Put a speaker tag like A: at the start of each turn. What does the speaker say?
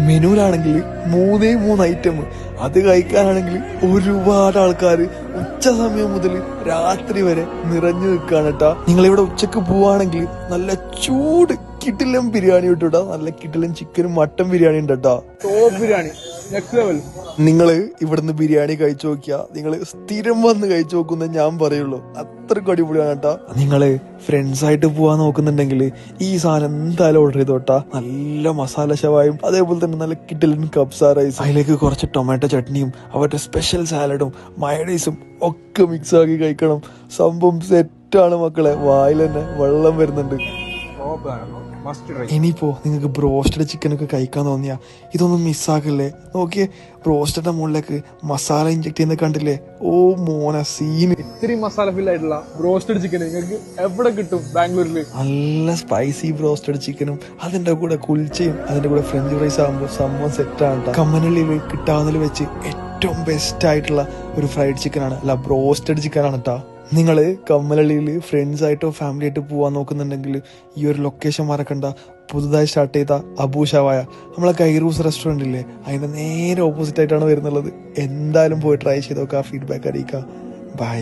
A: മെനുവിലാണെങ്കിൽ 3 item. അത് കഴിക്കാനാണെങ്കിൽ ഒരുപാട് ആൾക്കാർ ഉച്ച സമയം മുതൽ രാത്രി വരെ നിറഞ്ഞു നിൽക്കുകയാണ് കേട്ടാ. നിങ്ങളിവിടെ ഉച്ചക്ക് പോവാണെങ്കിൽ നല്ല ചൂട് കിടിലൻ ബിരിയാണി കിട്ടൂട്ടാ. നല്ല കിടിലൻ ചിക്കനും മട്ടൻ ബിരിയാണി ഉണ്ട് കേട്ടാ.
B: Top biryani next level.
A: നിങ്ങള് ഇവിടുന്ന് ബിരിയാണി കഴിച്ചു നോക്കിയാ നിങ്ങള് സ്ഥിരം വന്ന് കഴിച്ചു നോക്കുന്ന ഞാൻ പറയുള്ളൂ. അത്രക്കും അടിപൊളിയാണ് കേട്ടാ. നിങ്ങള് ഫ്രണ്ട്സ് ആയിട്ട് പോവാൻ നോക്കുന്നുണ്ടെങ്കിൽ ഈ സാധനം എന്തായാലും ഓർഡർ ചെയ്തോട്ടാ. നല്ല മസാല ഷവായും അതേപോലെ തന്നെ നല്ല കിടിലൻ കബ്സ റൈസ്, അതിലേക്ക് കുറച്ച് ടൊമാറ്റോ ചട്നിയും അവരുടെ സ്പെഷ്യൽ സാലഡും മയണൈസും ഒക്കെ മിക്സ് ആക്കി കഴിക്കണം. സംഭവം സെറ്റാണ് മക്കളെ. വായിൽ തന്നെ വെള്ളം വരുന്നുണ്ട്. ഇനിയിപ്പോ നിങ്ങൾക്ക് ബ്രോസ്റ്റഡ് ചിക്കൻ ഒക്കെ കഴിക്കാൻ തോന്നിയാ ഇതൊന്നും മിസ്സാക്കല്ലേ. നോക്കിയേ, ബ്രോസ്റ്റഡിന്റെ മുകളിലേക്ക് മസാല ഇഞ്ചക്ട് ചെയ്യുന്ന കണ്ടില്ലേ? ഓ മോന സീന്.
B: ഇത്തിരി മസാല ഫിൽ ആയിട്ടുള്ള ബ്രോസ്റ്റഡ് ചിക്കൻ നിങ്ങൾക്ക് എവിടെ കിട്ടും? ബാംഗ്ലൂരിൽ
A: നല്ല സ്പൈസി ബ്രോസ്റ്റഡ് ചിക്കനും അതിന്റെ കൂടെ കുൽച്ചയും അതിന്റെ കൂടെ ഫ്രഞ്ച് ഫ്രൈസ് ആകുമ്പോൾ സംഭവം സെറ്റാണ്. കമ്മനള്ളിയിൽ കിട്ടാവുന്നതിൽ വെച്ച് ഏറ്റവും ബെസ്റ്റ് ആയിട്ടുള്ള ഒരു ഫ്രൈഡ് ചിക്കൻ ആണ്, അല്ല ബ്രോസ്റ്റഡ് ചിക്കൻ ആണ് കേട്ടാ. നിങ്ങള് കമ്മലള്ളിയിൽ ഫ്രണ്ട്സ് ആയിട്ടോ ഫാമിലി ആയിട്ടോ പോവാൻ നോക്കുന്നുണ്ടെങ്കിൽ ഈ ഒരു ലൊക്കേഷൻ മറക്കണ്ട. പുതുതായി സ്റ്റാർട്ട് ചെയ്ത അബു ഷവായ, നമ്മളെ കൈറൂസ് റെസ്റ്റോറന്റ് ഇല്ലേ, അതിന്റെ നേരെ ഓപ്പോസിറ്റ് ആയിട്ടാണ് വരുന്നുള്ളത്. എന്തായാലും പോയി ട്രൈ ചെയ്ത് നോക്കാം, ഫീഡ്ബാക്ക് അറിയിക്കാം. ബൈ.